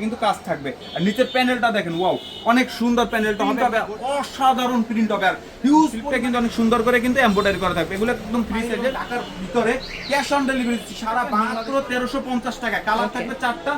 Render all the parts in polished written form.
কিন্তু কাজ থাকবে। আর নিচের প্যানেলটা দেখেন, ওয়াও অনেক সুন্দর প্যানেলটা হবে, অসাধারণ প্রিন্ট হবে। আর হিউজ প্রিন্টটা কিন্তু অনেক সুন্দর করে কিন্তু এমব্রয়ডারি করা থাকবে। এগুলো একদম ফ্রি সাইজে, ঢাকার ভিতরে ক্যাশ অন ডেলিভারি সারা মাত্র 1350 টাকা। কালার থাকবে 4টা,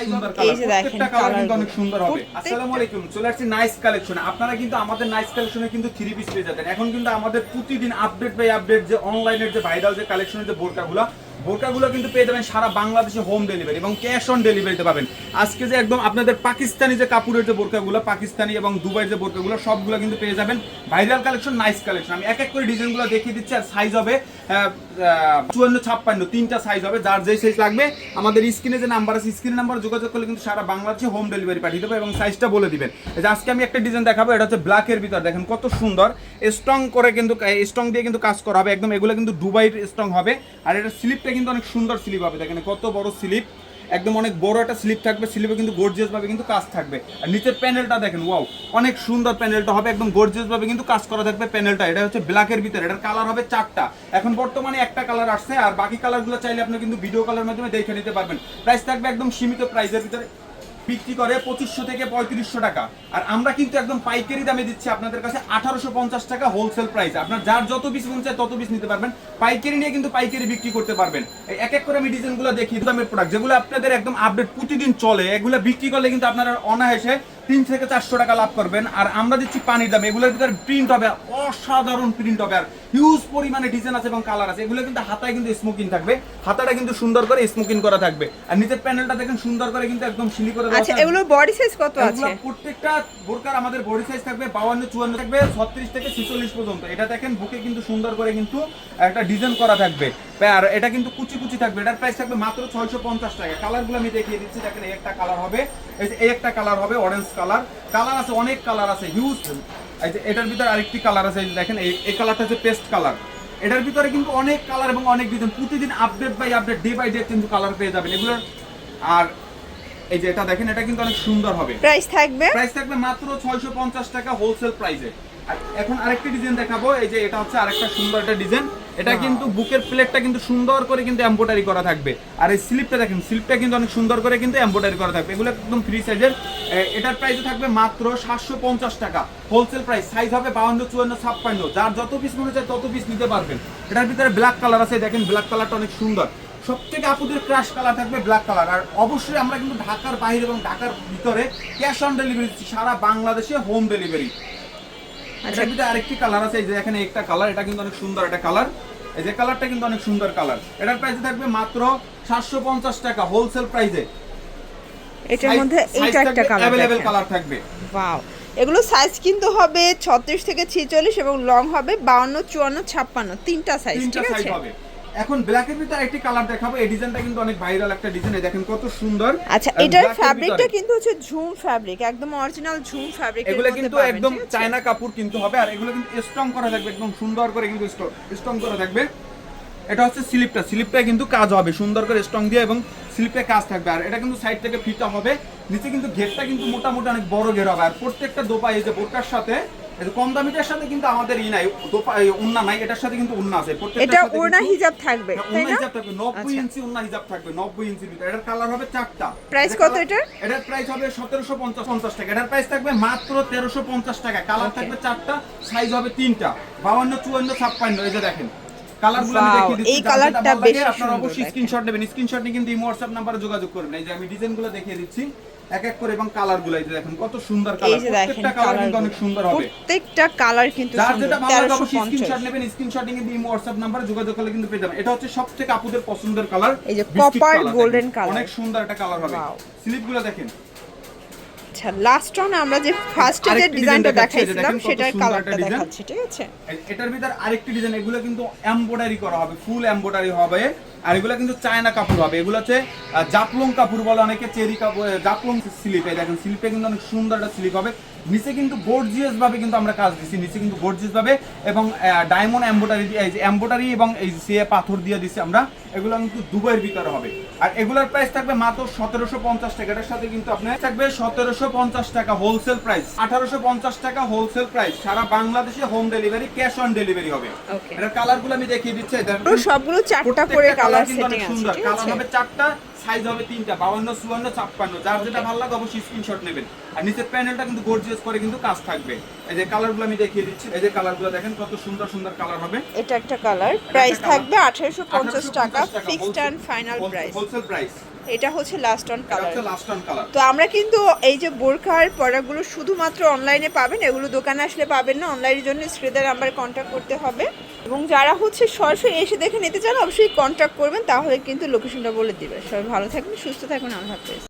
সুন্দর কালার, প্রত্যেকটা কালার কিন্তু অনেক সুন্দর হবে। আসসালামু আলাইকুম, চলে আসছি নাইস কালেকশনে। আপনারা কিন্তু আমাদের নাইস কালেকশনে কিন্তু 3 পিস পেয়ে যাবেন। এখন কিন্তু আমাদের প্রতিদিন আপডেট বাই আপডেট যে অনলাইনের যে ভাইরাল যে কালেকশনের যে বোরকাগুলো কিন্তু পেয়ে যাবেন সারা বাংলাদেশে হোম ডেলিভারি এবং ক্যাশ অন ডেলিভারিতে পাবেন। আজকে যে একদম আপনাদের পাকিস্তানি যে কাপড়ের যে বোরকাগুলো, পাকিস্তানি এবং দুবাইয়ের যে বোরকাগুলো, সবগুলো কিন্তু পেয়ে যাবেন ভাইরাল কালেকশন, নাইস কালেকশন। আমি এক এক করে ডিজাইনগুলো দেখিয়ে দিচ্ছি। আর সাইজ হবে 54, 56, 3টা সাইজ হবে। যার যেই সাইজ লাগবে আমাদের স্ক্রিনে যে নাম্বার আছে, স্ক্রিনে নাম্বার যোগাযোগ করলে কিন্তু সারা বাংলাদেশে হোম ডেলিভারি পাঠিয়ে দেবো এবং সাইজটা বলে দিবেন। আজকে আমি একটা ডিজাইন দেখাবো, এটা হচ্ছে ব্ল্যাকের ভিতর। দেখেন কত সুন্দর স্ট্রং করে কিন্তু স্ট্রং দিয়ে কিন্তু কাজ করা হবে একদম। এগুলো কিন্তু দুবাইয়ের স্ট্রং হবে। আর এটা স্লিপটা কিন্তু অনেক সুন্দর স্লিপ হবে। দেখেন কত বড় স্লিপ, একদম অনেক বড় একটা স্লিপ থাকবে। স্লিপে কিন্তু গর্জিয়াস ভাবে কিন্তু কাজ থাকবে। আর নিচের প্যানেলটা দেখেন, ওয়াও অনেক সুন্দর প্যানেলটা হবে, একদম গর্জিয়াস ভাবে কিন্তু কাজ করা থাকবে প্যানেলটা। এটা হচ্ছে ব্ল্যাকের ভিতরে, এটার কালার হবে 4টা। এখন বর্তমানে একটা কালার আসছে, আর বাকি কালারগুলো চাইলে আপনি কিন্তু ভিডিও কলের মাধ্যমে দেখে নিতে পারবেন। প্রাইস থাকবে একদম সীমিত প্রাইসের ভিতরে, বিক্রি করে 2500 থেকে 3500 টাকা। আর আমরা কিন্তু একদম পাইকারি দামে দিচ্ছি আপনাদের কাছে 1850 টাকা হোলসেল প্রাইস। আপনার যার যত পিস মন চায় তত পিস নিতে পারবেন। পাইকারি নিয়ে কিন্তু পাইকারি বিক্রি করতে পারবেন। এক এক করে আমি ডিজাইনগুলো দেখি। দামের প্রোডাক্ট যেগুলো আপনাদের একদম আপডেট প্রতিদিন চলে, এগুলো বিক্রি করলে কিন্তু আপনারা অনায়াসে 300 থেকে 400 টাকা লাভ করবেন। আর আমরা দিচ্ছি পানির দামে। এগুলোর ভিতরে প্রিন্ট হবে, অসাধারণ প্রিন্ট হবে, আর হিউজ পরিমাণে ডিজাইন আছে এবং কালার আছে। এগুলো কিন্তু হাতায় কিন্তু স্মোকিং থাকবে, হাতাটা কিন্তু সুন্দর করে স্মোকিং করা থাকবে। আর নিচের প্যানেলটা দেখেন সুন্দর করে কিন্তু একদম সিলি করে। আচ্ছা, এগুলোর বডি সাইজ কত আছে? প্রত্যেকটা বোরকার আমাদের বডি সাইজ থাকবে 52, 54 থাকবে, 36 থেকে 46 পর্যন্ত। এটা দেখেন বুকে কিন্তু সুন্দর করে কিন্তু একটা ডিজাইন করা থাকবে। আর এটা কিন্তু কুচি কুচি থাকবে। এটার প্রাইস থাকবে মাত্র 650 টাকা। কালারগুলো আমি দেখিয়ে দিচ্ছি। দেখেন এই একটা কালার হবে, এই একটা কালার হবে অরেঞ্জ কালার। কালার আছে, অনেক কালার আছে, হিউজ। এই যে এটার ভিতরে আরেকটি কালার আছে, দেখেন এই কালারটা হচ্ছে পেস্ট কালার। এটার ভিতরে কিন্তু অনেক কালার এবং অনেক ডিজাইন, প্রতিদিন update by update, day by day কিন্তু কালার পেয়ে যাবেন এগুলোর। আর এই যে এটা দেখেন, এটা কিন্তু অনেক সুন্দর হবে। প্রাইস থাকবে মাত্র 650 টাকা হোলসেল প্রাইসে। আর এখন আরেকটি ডিজাইন দেখাবো। এই যে এটা হচ্ছে আরেকটা সুন্দর একটা ডিজাইন। এটা কিন্তু বুকের প্লেটটা কিন্তু সুন্দর করে কিন্তু এমব্রয়ডারি করা থাকবে। আর এই স্লিপটা দেখেন, স্লিপটা কিন্তু অনেক সুন্দর করে কিন্তু এমব্রয়ডারি করা থাকবে। এগুলো একদম ফ্রি সাইজের। এটার প্রাইস থাকবে মাত্র 750 টাকা হোলসেল প্রাইস। সাইজ হবে 52, 54, 56। যার যত পিস মনে চায় তত পিস নিতে পারবেন। এটার ভিতরে ব্ল্যাক কালার আছে, দেখেন ব্ল্যাক কালারটা অনেক সুন্দর। সবথেকে আপুদের ক্রাশ কালার থাকবে ব্ল্যাক কালার। আর অবশ্যই আমরা কিন্তু ঢাকার বাইরে এবং ঢাকার ভিতরে ক্যাশ অন ডেলিভারি সারা বাংলাদেশে হোম ডেলিভারি। এটার ভিতরে আরেকটি কালার আছে, এই যে এখানে একটা কালার, এটা কিন্তু অনেক সুন্দর একটা কালার। এই যে কালারটা কিন্তু অনেক সুন্দর কালার। এটার প্রাইস থাকবে মাত্র 750 টাকা হোলসেল প্রাইসে। এটার মধ্যে এইটা একটা কালার अवेलेबल কালার থাকবে। ওয়াও, এগুলো সাইজ কিন্তু হবে 36 থেকে 46 এবং লং হবে 52, 54, 56, তিনটা সাইজ, ঠিক আছে? এখন ব্ল্যাকের ভিতরে একটি কালার দেখাবো। এই ডিজাইনটা কিন্তু অনেক ভাইরাল একটা ডিজাইন। দেখেন কত সুন্দর। আচ্ছা, এটার ফ্যাব্রিকটা কিন্তু হচ্ছে ঝুম ফ্যাব্রিক, একদম অরিজিনাল ঝুম ফ্যাব্রিক। এগুলো কিন্তু একদম চায়না কাপড় কিন্তু হবে। আর এগুলো কিন্তু স্ট্রং করা থাকবে, একদম সুন্দর করে কিন্তু স্ট্রং করা থাকবে। এটা হচ্ছে স্লিপটা কিন্তু কাজ হবে সুন্দর করে স্ট্রং দিয়ে, এবং স্লিপে কাজ থাকবে। আর এটা কিন্তু সাইড থেকে ফিতা হবে। নিচে কিন্তু ঘেরটা কিন্তু মোটামুটি অনেক বড় ঘের হবে। আর প্রত্যেকটা দোপা এই যে বোরকার সাথে কম দামিটার সাথে কিন্তু আমাদের নাই দোপা, উন্না নাই, এটার সাথে কিন্তু উন্না আছে। এটা ওড়না হিজাব থাকবে, তাই না? হিজাব থাকবে 90 ইঞ্চি উন্না হিজাব থাকবে, 90 ইঞ্চির ভিতরে। এটার কালার হবে 4টা। প্রাইস কত এটার? এটার প্রাইস হবে 1750 টাকা। এটার প্রাইস থাকবে মাত্র 1350 টাকা। কালার থাকবে 4টা, সাইজ হবে 3টা, 52, 54, 56। এই যে দেখেন কালারগুলো আমি দেখিয়ে দিচ্ছি। এই কালারটা বেশি সুন্দর। আপনারা অবশ্যই স্ক্রিনশট নেবেন। স্ক্রিনশট নিয়ে কিন্তু এই WhatsApp নম্বরে যোগাযোগ করবেন। এই যে আমি ডিজাইনগুলো দেখিয়ে দিচ্ছি এক এক করে, এবং কালারগুলো এই যে দেখেন কত সুন্দর কালার। প্রত্যেকটা কালার কিন্তু অনেক সুন্দর হবে, প্রত্যেকটা কালার কিন্তু যার সুন্দর। যেটা ভালো লাগে অবশ্যই স্ক্রিনশট নেবেন। স্ক্রিনশট নিয়ে কিন্তু এই WhatsApp নম্বরে যোগাযোগ করলে কিন্তু পেয়ে যাবেন। এটা হচ্ছে সবথেকে আপুদের পছন্দের কালার, এই যে কপার গোল্ডেন কালার, অনেক সুন্দর একটা কালার হবে। স্লিপগুলো দেখেন। আচ্ছা, লাস্ট রাউন্ডে আমরা যে ফার্স্টে যে ডিজাইনটা দেখাইছিলাম সেটার কালারটা দেখাচ্ছি, ঠিক আছে? এটার ভিতর আরেকটি ডিজাইন। এগুলো কিন্তু এমব্রয়ডারি করা হবে, ফুল এমব্রয়ডারি হবে। আর এগুলো কিন্তু চায়না কাপড় হবে। এগুলো হচ্ছে জাপলং কাপড় বলে অনেকে, চেরি কাপড়, জাপলং স্লিপে। দেখেন স্লিপে কিন্তু অনেক সুন্দর একটা স্লিপ হবে। নিচে কিন্তু গর্জিয়াস ভাবে কিন্তু আমরা কাজ দিচ্ছি, নিচে কিন্তু গর্জিয়াস ভাবে, এবং ডায়মন্ড এমব্রয়ডারি দিয়ে, এই যে এমব্রয়ডারি এবং এই সিএ পাথর দিয়ে দিচ্ছি আমরা। এগুলো কিন্তু দুবাইয়ের ভিতরে হবে। আর এগুলোর প্রাইস থাকবে মাত্র 1750 টাকা। এটার সাথে কিন্তু আপনার থাকবে 1750 টাকা হোলসেল প্রাইস, 1850 টাকা হোলসেল প্রাইস। সারা বাংলাদেশে home delivery, cash on delivery হবে। এটার কালারগুলো আমি দেখিয়ে দিচ্ছি। সবগুলো 4টা করে কালার কালার কিন্তু সেটিং অনেক আছে, সুন্দর। ঠিক কালার আছে? হবে 4টা, সাইজ হবে 3টা, 52, 54, 56। যার যেটা ভালো লাগে অবশ্যই স্ক্রিনশট নেবেন। আর নিচের প্যানেলটা কিন্তু গর্জিয়াস করে কিন্তু কাজ থাকবে। এই যে কালারগুলো আমি দেখিয়ে দিচ্ছি, এই যে কালারগুলো দেখেন কত সুন্দর সুন্দর কালার হবে। এটা একটা কালার, প্রাইস একটা থাকবে colour। 1850 টাকা, fixed and final price. Wholesale price. এটা হচ্ছে লাস্ট অন এটা কালার। হচ্ছে লাস্ট অন কালার। তো আমরা কিন্তু এই যে বোরখার প্রোডাক্টগুলো শুধুমাত্র অনলাইনে পাবেন, এগুলো দোকানে আসলে পাবেন না। অনলাইনের জন্য স্ক্রিনের নাম্বারে কন্ট্যাক্ট করতে হবে, এবং যারা হচ্ছে সরাসরি এসে দেখে নিতে চান অবশ্যই কন্ট্যাক্ট করবেন, তাহলে কিন্তু লোকেশনটা বলে দিবে। সবাই ভালো থাকবেন, সুস্থ থাকবেন, আল্লাহ হাফেজ।